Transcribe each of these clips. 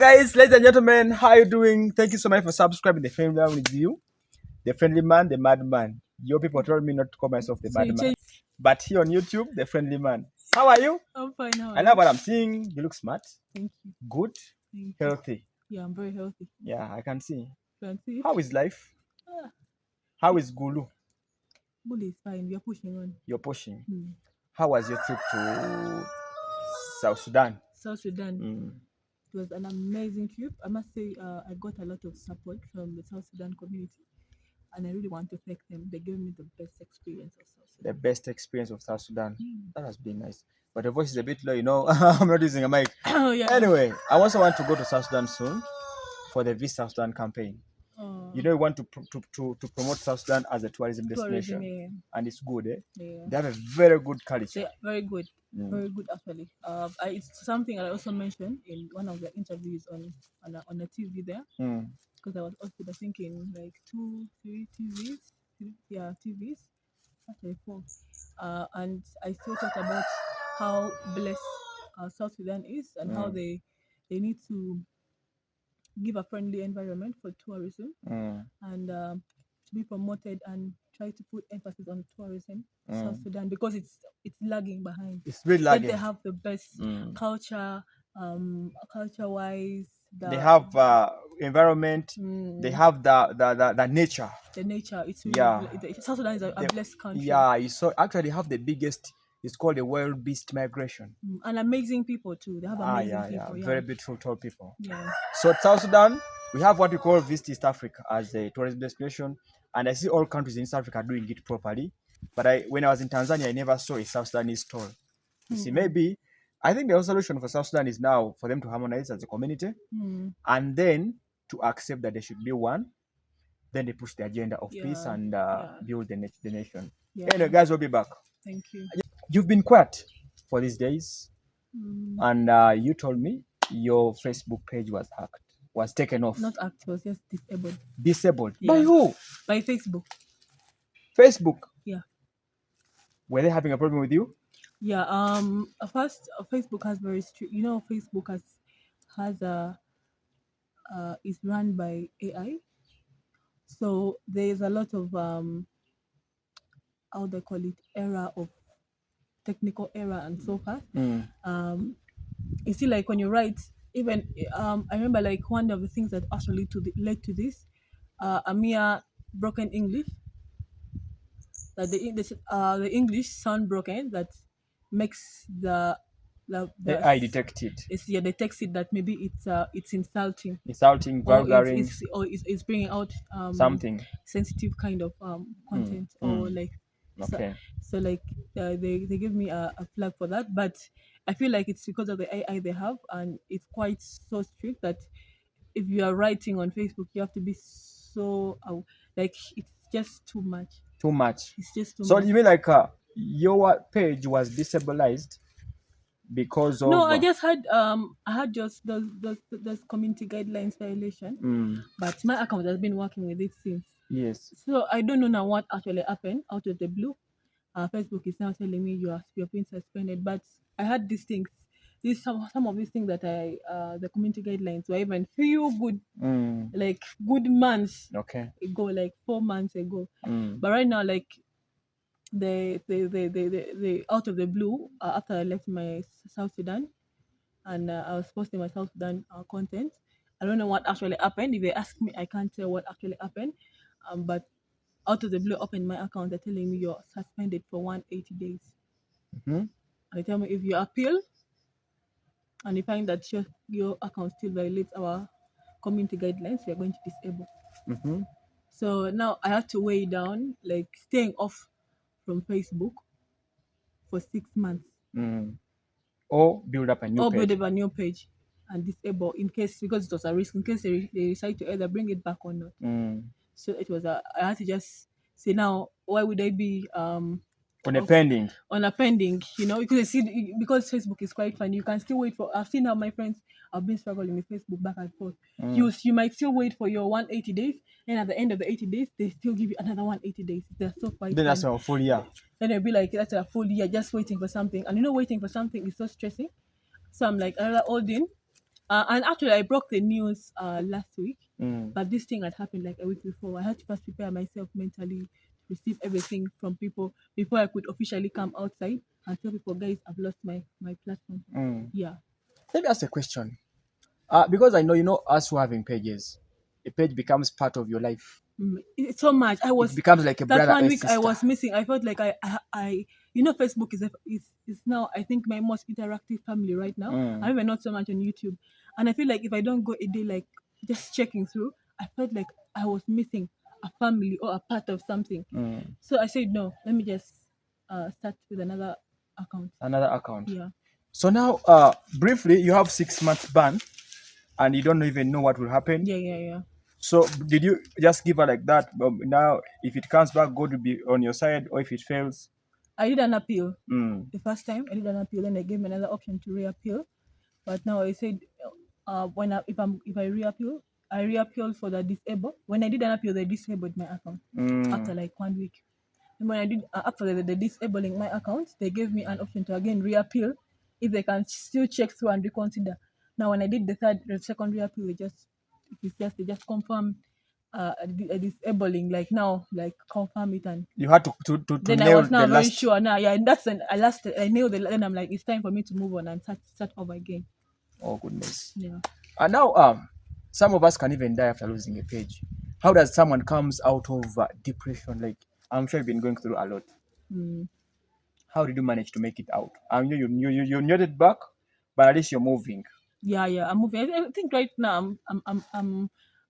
Guys, ladies and gentlemen, how you doing? Thank you so much for subscribing. The Friendly Man with you, the friendly man, the madman. Your people told me not to call myself the So you madman, change. but here on YouTube, the friendly man. How are you? I'm fine. How I are love you? what I'm seeing. You look smart, Thank you. good, Thank you. healthy. Yeah, I'm very healthy. Yeah, I can see. Can see. How is life? Ah, How is Gulu? Bully is fine. We are pushing on. You're pushing. Hmm. How was your trip to South Sudan? South Sudan. Mm. It was an amazing trip. I must say, I got a lot of support from the South Sudan community, and I really want to thank them. They gave me the best experience of South The Sudan. best experience of South Sudan. Mm. That has been nice. But the voice is a bit low, you know. I'm not using a mic. Oh yeah. Anyway, I also want to go to South Sudan soon for the Visit South Sudan campaign. You know, we want to promote South Sudan as a tourism destination, tourism. Yeah. and it's good. Yeah. They have a very good culture. They're very good. Very good actually. It's something I also mentioned in one of the interviews on the TV there. Because I was also thinking like 2, 3 TVs, yeah, TVs, actually 4. And I still talked about how blessed South Sudan is and how they need to give a friendly environment for tourism and to be promoted and try to put emphasis on tourism South Sudan because it's lagging behind. It's really Yet lagging. they have the best culture, culture wise. They have environment. They have the nature. The nature. It's really Yeah. South Sudan is a blessed country. Yeah, you saw actually have the biggest. It's called the wild beast migration. And amazing people too. They have amazing Yeah. people. Yeah. Very beautiful, tall people. Yeah. So South Sudan, we have what we call Visit East Africa as a tourism destination, and I see all countries in East Africa doing it properly. But when I was in Tanzania, I never saw a South Sudanese tour. You see, maybe I think the solution for South Sudan is now for them to harmonize as a community, and then to accept that they should be one. Then they push the agenda of peace and build the nation. Yeah. Anyway, guys, we'll be back. Thank you. You've been quiet for these days, and you told me your Facebook page was hacked, was taken off. Not hacked, it was just disabled. Disabled. Yeah. By who? By Facebook. Facebook. Yeah. Were they having a problem with you? Yeah. First, Facebook has very strict. You know, Facebook has a is run by AI, so there's a lot of how they call it, error of technical error and so forth. You see, like when you write, even I remember like one of the things that actually led to this, a mere broken English, that the English sound broken, that makes the AI detected. Yeah, detects it that maybe it's insulting, vulgar, or it's bringing out something sensitive kind of content, or like okay. so like they give me a flag for that, but I feel like it's because of the AI they have, and it's quite so strict that if you are writing on Facebook, you have to be so like it's just too much. Too much. It's just too So much. you mean like your page was destabilized because of? No, I just had I had just those community guidelines violation, but my account has been working with it since. Yes. So I don't know now what actually happened out of the blue. Facebook is now telling me you're being suspended, but I had these things. Some of these things that the community guidelines were even few good, like good months ago, like 4 months ago. But right now, like they out of the blue, after I left my South Sudan, and I was posting my South Sudan content. I don't know what actually happened. If they ask me, I can't tell what actually happened. But out of the blue, open my account, they're telling me you're suspended for 180 days. And they tell me if you appeal and you find that your account still violates our community guidelines, we are going to disable. So now I have to weigh down, like staying off from Facebook for 6 months. Or build up a new page and disable, in case, because it was a risk, in case they decide to either bring it back or not. So it was I had to just say, now why would I be on a pending, you know, because because Facebook is quite fun, you can still wait for. I've seen how my friends have been struggling with Facebook back and forth. You might still wait for your 180 days, and at the end of the 80 days they still give you another 180 days. They're so quite then that's a full year. Then it'll be like that's a full year just waiting for something, and you know, waiting for something is so stressing. So I'm like, I rather hold in And actually, I broke the news last week, Mm. but this thing had happened like a week before. I had to first prepare myself mentally to receive everything from people before I could officially come outside and tell people, guys, I've lost my platform. Mm. Yeah. Let me ask a question. Because I know us who are having pages, a page becomes part of your life. It's so much. I It was becomes like a that brother one or a week I sister. was missing. I felt like I Facebook is now I think my most interactive family right now. Mm. I'm even not so much on YouTube, and I feel like if I don't go a day like just checking through, I felt like I was missing a family or a part of something. Mm. So I said no. Let me just start with another account. Another account. Yeah. So now, briefly, you have 6 months ban, and you don't even know what will happen. Yeah. So did you just give her like that? Now, if it comes back, God will be on your side, or if it fails, I did an appeal mm. the first time. I did an appeal, then they gave me another option to reappeal. But now I said, when if I reappeal, I reappeal for the disabled. When I did an appeal, they disabled my account after Mm. like 1 week. And when I did after the disabling my account, they gave me an option to again reappeal if they can still check through and reconsider. Now when I did the second reappeal, they just confirm a disabling, like now, like confirm it. And You had to then I nail was the now very last. sure. Now, yeah, and that's an I last I nailed it. Then I'm like, it's time for me to move on and start over again. Oh goodness! Yeah. And now, some of us can even die after losing a page. How does someone comes out of depression? Like, I'm sure you've been going through a lot. Mm. How did you manage to make it out? You noted back, but at least you're moving. Yeah, I'm moving. I think right now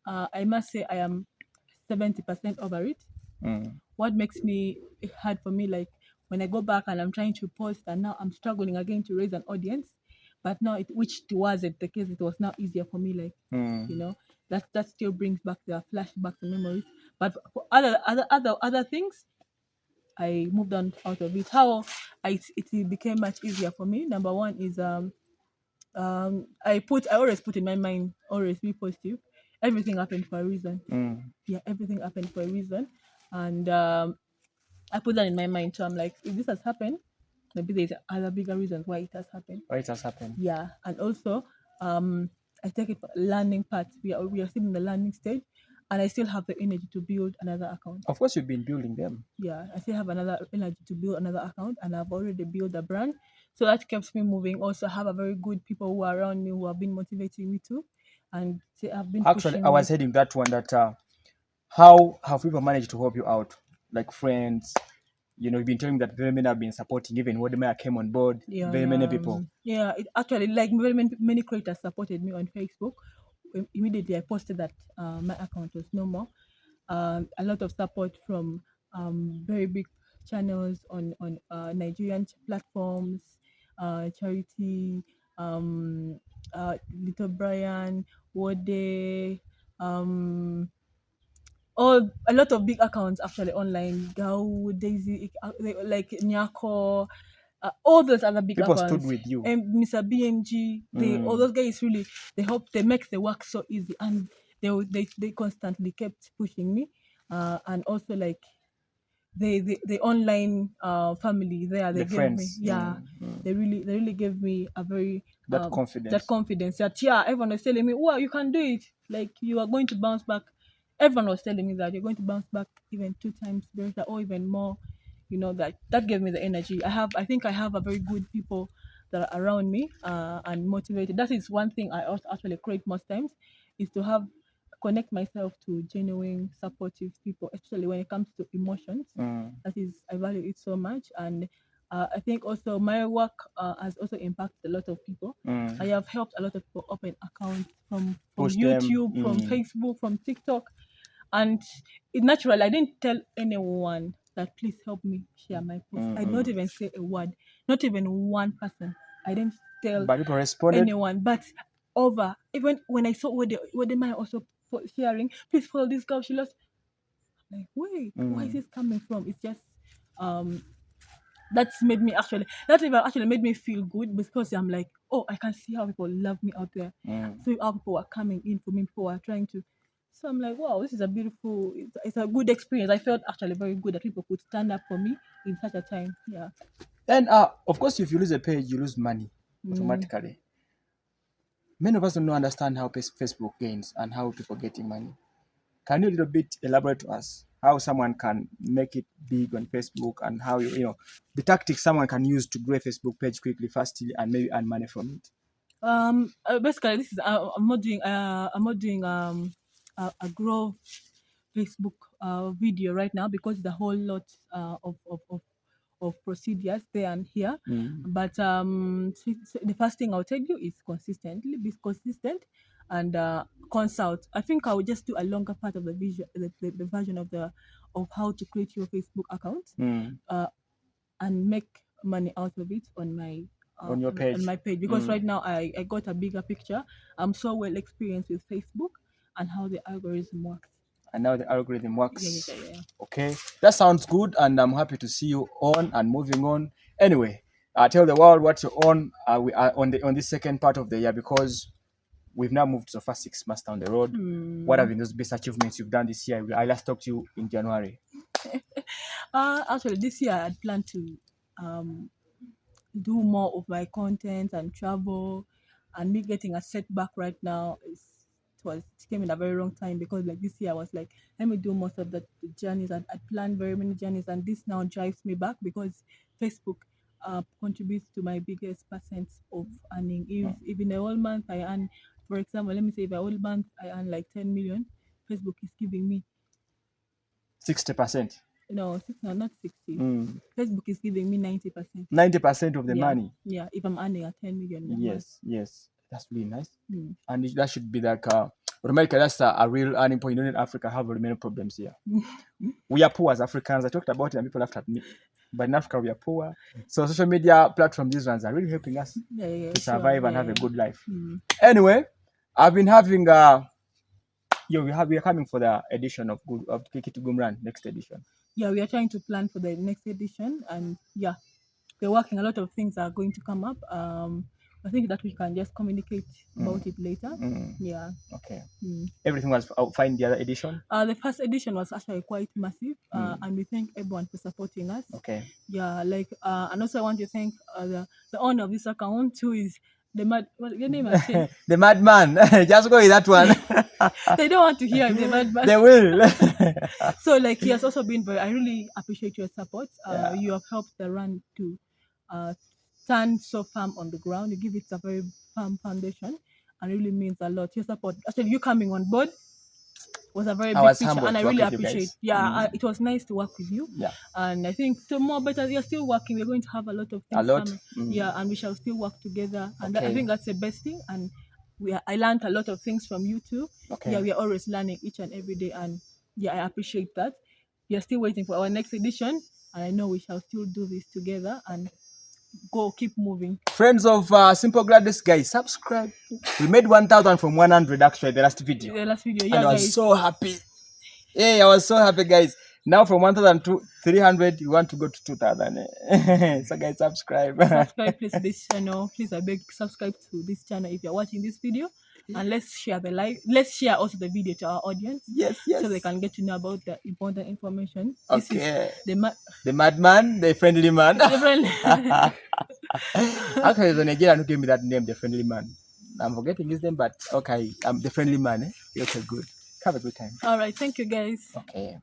I must say I am 70% over it. Mm. What makes me hard for me, like when I go back and I'm trying to post, and now I'm struggling again to raise an audience. But now which it wasn't the case, it was now easier for me, like you Mm. know, that still brings back the flashbacks and memories. But for other things, I moved on out of it. How it became much easier for me. Number one is I always put in my mind, always be positive. Everything happened for a reason. Mm. Yeah, everything happened for a reason. And I put that in my mind. So I'm like, if this has happened, maybe there's other bigger reasons why it has happened. Why it has happened? Yeah. And also, I take it for learning part. We are still in the learning stage, and I still have the energy to build another account. Of course, you've been building them. Yeah, I still have another energy to build another account, and I've already built a brand. So that keeps me moving. Also, I have a very good people who are around me who have been motivating me too, and they have been Actually, I pushing was me. heading that one. That how have people managed to help you out, like friends? You've been telling me that very many have been supporting. Even when Maya came on board, Yeah, very many people. yeah. It actually, like very many creators supported me on Facebook. Immediately, I posted that my account was no more. A lot of support from very big channels on Nigerian platforms, charity, Little Brian, Wode, um, all a lot of big accounts actually online. Gao, Daisy, like Nyako, all those other big People stood accounts. with you. And Mr. BMG, all Mm. those guys really they make the work so easy, and they constantly kept pushing me, and also like the online family there, they The gave me, friends. yeah, Mm. they really gave me a very That that confidence. confidence that, yeah, everyone was telling me, wow, you can do it, like you are going to bounce back. Everyone was telling me that you're going to bounce back even 2 times better or even more. That gave me the energy. I think I have a very good people that are around me, and motivated. That is one thing I also actually crave most times, is to have connect myself to genuine supportive people, especially when it comes to emotions. Mm. That is, I value it so much. And I think also my work has also impacted a lot of people. I Mm. have helped a lot of people open accounts from Push them. YouTube, from Mm. Facebook, from TikTok. And naturally, I didn't tell anyone that please help me share my post. I did not Mm. even say a word, not even one person. I didn't tell But people responded. anyone. But over, even when I saw what the man also sharing, please follow this girl. She lost. Like, wait, where is Mm. this coming from? It's just um that's made me actually that even actually made me feel good, because I'm like, oh, I can see how people love me out there. Mm. So how people are coming in for me, people are trying to. So I'm like, wow, this is a beautiful. It's a good experience. I felt actually very good that people could stand up for me in such a time. Yeah. And of course, if you lose a page, you lose money Mm. automatically. many of us don't understand how Facebook gains and how people getting money. Can you a little bit elaborate to us how someone can make it big on Facebook and how you know the tactics someone can use to grow a Facebook page quickly, fastly, and maybe earn money from it? Basically, this is I'm not doing a grow Facebook video right now because the whole lot of procedures there and here. But the first thing I'll tell you is consistently be consistent and consult. I think I will just do a longer part of the vision, the version of how to create your Facebook account and make money out of it on my On your page. on my page, because right now I got a bigger picture. I'm so well experienced with Facebook and how the algorithm works. And now the algorithm works. Yeah. Okay, that sounds good, and I'm happy to see you on and moving on. Anyway, tell the world what you're on. We are on this second part of the year because we've now moved to the first 6 months down the road. What have been those best achievements you've done this year? I last talked to you in January. Actually, this year I had planned to do more of my content and travel, and me getting a setback right now it came in a very wrong time, because like this year I was like, let me do most of the journeys. I planned very many journeys, and this now drives me back because Facebook contributes to my biggest percent of earning. If in a whole month I earn, for example, let me say if a whole month I earn like 10 million, Facebook is giving me 60%. no, not 60. Facebook is giving me 90%. 90% of the money. Yeah, if I'm earning a 10 million. Yes, that's really nice. And that should be like America. That's a real earning point. You know, in Africa have many problems here. We are poor as Africans. I talked about it and people laughed at me. But in Africa, we are poor. So social media platforms, these ones are really helping us to survive and have a good life. Anyway, I've been having we are coming for the edition of Kiki to Gumran, next edition. Yeah, we are trying to plan for the next edition, and yeah, we're working. A lot of things are going to come up. I think that we can just communicate about it later. Yeah. Okay. Everything was fine. The other edition. The first edition was actually quite massive, and we thank everyone for supporting us. Okay. Yeah, like and also I want to thank the owner of this account, who is the mad. What your name is? The madman. Just go with that one. They don't want to hear the madman. They will. So like he has also been very. I really appreciate your support. You have helped the run to stand so firm on the ground. You give it a very firm foundation, and it really means a lot. Your support, actually, you coming on board was a very big picture, and I really appreciate. It was nice to work with you. Yeah, and I think to more better. You're still working. We're going to have a lot of things coming. Yeah, and we shall still work together. And I think that's the best thing. And I learned a lot of things from you too. Okay. Yeah, we are always learning each and every day, and yeah, I appreciate that. We are still waiting for our next edition, and I know we shall still do this together and keep moving. Friends of Simple Gladys, guys, subscribe. We made 1,000 from 100 actually the last video. Yeah, and I was so happy. Yeah, I was so happy, guys. Now from 1,000 to 300, you want to go to 2,000. So guys, subscribe. Subscribe please to this channel. Please, I beg, subscribe to this channel if you're watching this video. And let's share the live. Let's share also the video to our audience. Yes. So they can get to know about the important information. Okay. This is the madman, the friendly man. The friendly. Actually, the Nigerian who gave me that name, the friendly man. I'm forgetting his name, but okay, I'm the friendly man. Okay, good. Have a good time. All right. Thank you, guys. Okay.